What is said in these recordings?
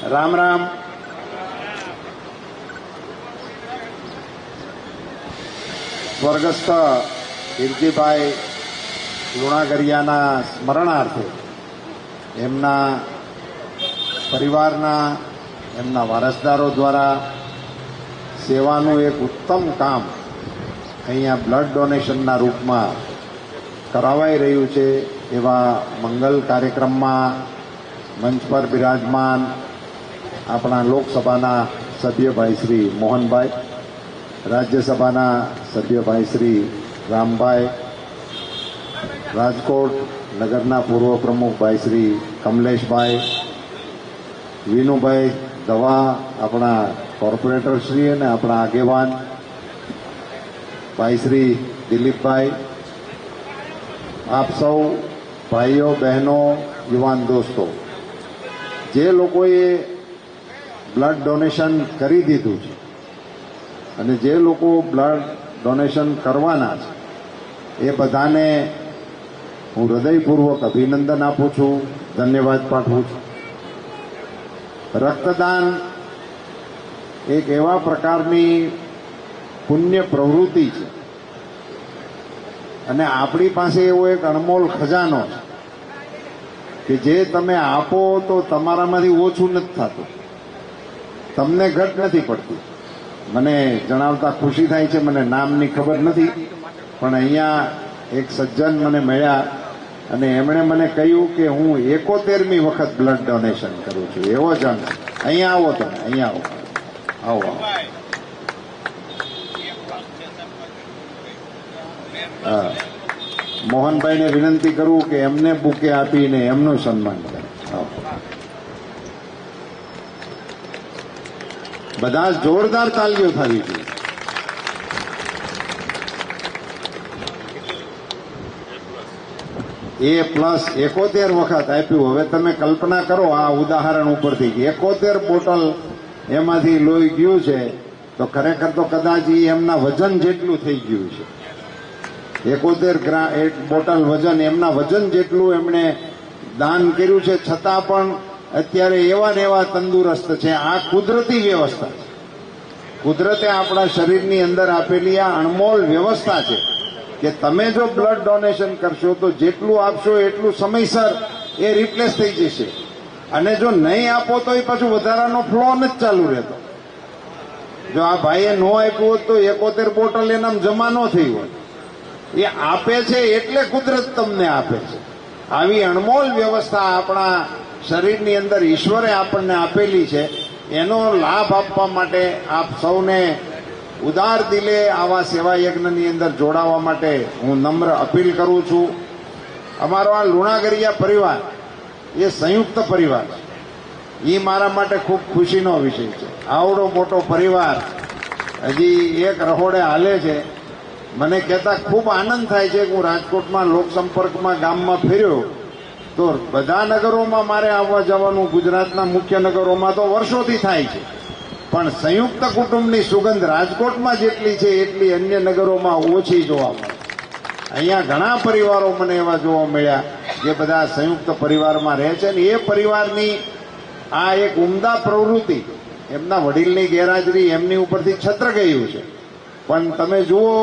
રામ રામ. સ્વર્ગસ્થ કીર્તિભાઈ લુણાગરિયાના સ્મરણાર્થે એમના પરિવારના એમના વારસદારો દ્વારા સેવાનું એક ઉત્તમ કામ અહીંયા બ્લડ ડોનેશનના રૂપમાં કરાવાઈ રહ્યું છે. એવા મંગલ કાર્યક્રમમાં મંચ પર બિરાજમાન આપણા લોકસભાના સભ્યભાઈ શ્રી મોહનભાઈ, રાજ્યસભાના સભ્યભાઈ શ્રી રામભાઈ, રાજકોટ નગરના પૂર્વ પ્રમુખ ભાઈ શ્રી કમલેશભાઈ, વિનુભાઈ દવા આપણા કોર્પોરેટર શ્રી અને આપણા આગેવાન ભાઈ શ્રી દિલીપભાઈ, આપ સૌ ભાઈઓ બહેનો યુવાન દોસ્તો, જે લોકોએ બ્લડ ડોનેશન કરી દીધું છે અને જે લોકો બ્લડ ડોનેશન કરવાના છે એ બધાને હું હૃદયપૂર્વક અભિનંદન આપું છું, ધન્યવાદ પાઠવું છું. રક્તદાન એક એવા પ્રકારની પુણ્ય પ્રવૃત્તિ છે અને આપણી પાસે એવો એક અણમોલ ખજાનો છે કે જે તમે આપો તો તમારામાંથી ઓછું નથી થતું, તમને ઘટ નથી પડતી. મને જણાવતા ખુશી થાય છે, મને નામની ખબર નથી, પણ અહીંયા એક સજ્જન મને મળ્યા અને એમણે મને કહ્યું કે હું 71મી વખત બ્લડ ડોનેશન કરું છું. એવો જણ અહીંયા આવો, તમે અહીંયા આવો, આવો. હા, મોહનભાઈને વિનંતી કરું કે એમને બુકે આપીને એમનું સન્માન કરે. બધા જોરદાર તાલીઓ થવી જોઈએ. A+71 વખત આપ્યું. હવે તમે કલ્પના કરો આ ઉદાહરણ ઉપરથી 71 બોટલ એમાંથી લોહી ગયું છે તો ખરેખર તો કદાચ એમના વજન જેટલું થઈ ગયું છે. 71 ગ્રામ એક બોટલ વજન, એમના વજન જેટલું એમણે દાન કર્યું છે, છતાં પણ અત્યારે એવા ને એવા તંદુરસ્ત છે. આ કુદરતી વ્યવસ્થા છે. કુદરતે આપણા શરીરની અંદર આપેલી આ અણમોલ વ્યવસ્થા છે કે તમે જો બ્લડ ડોનેશન કરશો તો જેટલું આપશો એટલું સમયસર એ રિપ્લેસ થઈ જશે અને જો નહીં આપો તો એ પાછું વધારાનો ફ્લો નથી ચાલુ રહેતો. જો આ ભાઈએ ન આપ્યું હોત તો 71 બોટલ એનામ જમા ન થઈ હોય. એ આપે છે એટલે કુદરત તમને આપે છે. આવી અણમોલ વ્યવસ્થા આપણા શરીરની અંદર ઈશ્વરે આપણને આપેલી છે. એનો લાભ આપવા માટે આપ સૌને ઉદાર દિલે આવા સેવા યજ્ઞની અંદર જોડાવા માટે હું નમ્ર અપીલ કરું છું. અમારો આ લુણાગરિયા પરિવાર એ સંયુક્ત પરિવાર છે. એ મારા માટે ખૂબ ખુશીનો વિષય છે. આવડો મોટો પરિવાર હજી એક રહોડે હાલે છે. મને કહેતા ખૂબ આનંદ થાય છે કે હું રાજકોટમાં લોકસંપર્કમાં ગામમાં ફેર્યો તો બધા નગરોમાં મારે આવવા જવાનું, ગુજરાતના મુખ્ય નગરોમાં તો વર્ષોથી થાય છે, પણ સંયુક્ત કુટુંબની સુગંધ રાજકોટમાં જેટલી છે એટલી અન્ય નગરોમાં ઓછી જોવા મળે. અહીંયા ઘણા પરિવારો મને એવા જોવા મળ્યા જે બધા સંયુક્ત પરિવારમાં રહે છે અને એ પરિવારની આ એક ઉમદા પ્રવૃત્તિ, એમના વડીલની ગેરહાજરી એમની ઉપરથી છત્ર ગયું છે, પણ તમે જુઓ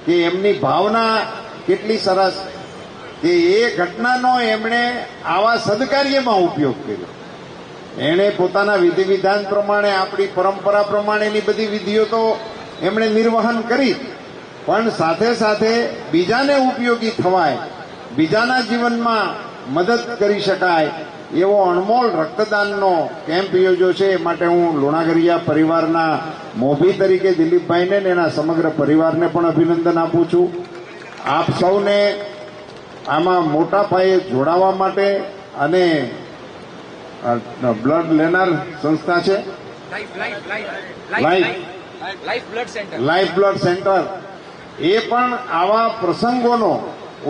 કે એમની ભાવના કેટલી સરસ કે એ ઘટનાનો એમણે આવા સદકાર્યમાં ઉપયોગ કર્યો. એણે પોતાના વિધિ વિધાન પ્રમાણે, આપણી પરંપરા પ્રમાણેની બધી વિધિઓ તો એમણે નિર્વહન કરી, પણ સાથે સાથે બીજાને ઉપયોગી થવાય, બીજાના જીવનમાં મદદ કરી શકાય એવો અણમોલ રક્તદાનનો કેમ્પ યોજ્યો છે. એ માટે હું લુણાગરિયા પરિવારના મોભી તરીકે દિલીપભાઈને અને એના સમગ્ર પરિવારને પણ અભિનંદન આપું છું. આપ સૌને આમાં મોટા પાયે જોડાવા માટે અને બ્લડ લેનાર સંસ્થા છે લાઈફ બ્લડ સેન્ટર, એ પણ આવા પ્રસંગોનો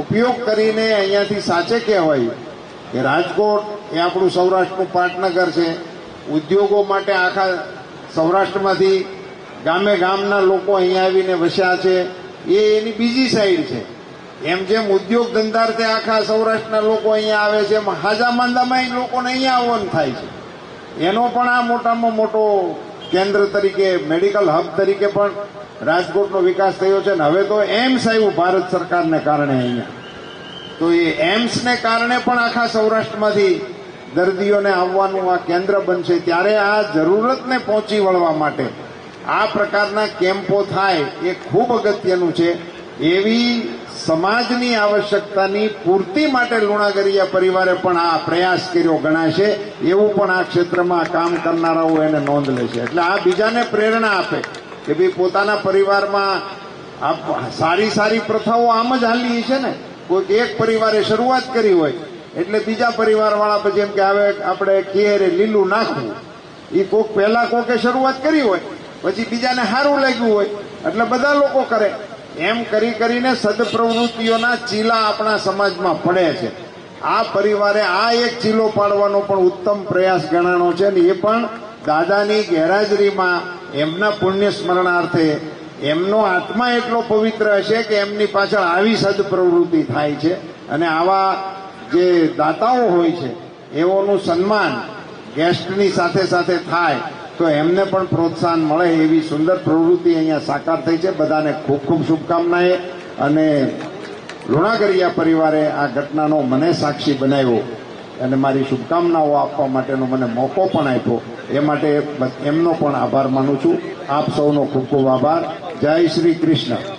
ઉપયોગ કરીને અહીંયાથી સાચે કહેવાય કે રાજકોટ એ આપણું સૌરાષ્ટ્રનું પાટનગર છે. ઉદ્યોગો માટે આખા સૌરાષ્ટ્રમાંથી ગામે ગામના લોકો અહીંયા આવીને વસ્યા છે. એ એની બીજી સાઈડ છે. એમ જેમ ઉદ્યોગ ધંધાર્થે આખા સૌરાષ્ટ્રના લોકો અહીંયા આવે છે, એમ હાજા માંદામાં લોકોને અહીંયા આવવાનું થાય છે. એનો પણ આ મોટામાં મોટો કેન્દ્ર તરીકે મેડિકલ હબ તરીકે પણ રાજકોટનો વિકાસ થયો છે. ને હવે તો એમ્સ આવ્યું ભારત સરકારને કારણે અહીંયા, તો એ એમ્સને કારણે પણ આખા સૌરાષ્ટ્રમાંથી દર્દીઓને આવવાનું આ કેન્દ્ર બનશે. ત્યારે આ જરૂરતને પહોંચી વળવા માટે આ પ્રકારના કેમ્પો થાય એ ખૂબ અગત્યનું છે. એવી સમાજની આવશ્યકતાની પૂર્તિ માટે લુણાગરિયા પરિવારે પણ આ પ્રયાસ કર્યો ગણાશે, એવું પણ આ ક્ષેત્રમાં કામ કરનારાઓ એને નોંધ લેશે. એટલે આ બીજાને પ્રેરણા આપે કે ભાઈ પોતાના પરિવારમાં સારી સારી પ્રથાઓ આમ જ હાલી છે ને. કોઈક એક પરિવારે શરૂઆત કરી હોય એટલે બીજા પરિવારવાળા પછી એમ કે હવે આપણે ઘેરે લીલું નાખવું, એ કોક પહેલા કોકે શરૂઆત કરી હોય પછી બીજાને સારું લાગ્યું હોય એટલે બધા લોકો કરે. એમ કરી કરીને સદપ્રવૃત્તિઓના ચીલા આપણા સમાજમાં પડે છે. આ પરિવારે આ એક ચીલો પાડવાનો પણ ઉત્તમ પ્રયાસ ગણાણો છે ને એ પણ દાદાની ગેરહાજરીમાં એમના પુણ્ય સ્મરણાર્થે એમનો આત્મા એટલો પવિત્ર હશે કે એમની પાછળ આવી સદપ્રવૃત્તિ થાય છે. અને આવા જે દાતાઓ હોય છે એઓનું સન્માન ગેસ્ટની સાથે સાથે થાય તો એમને પણ પ્રોત્સાહન મળે એવી સુંદર પ્રવૃત્તિ અહીંયા સાકાર થઈ છે. બધાને ખૂબ ખૂબ શુભકામનાએ. અને લુણાગરિયા પરિવારે આ ઘટનાનો મને સાક્ષી બનાવ્યો અને મારી શુભકામનાઓ આપવા માટેનો મને મોકો પણ આપ્યો, એ માટે એમનો પણ આભાર માનું છું. આપ સૌનો ખૂબ ખૂબ આભાર. જય શ્રી કૃષ્ણ.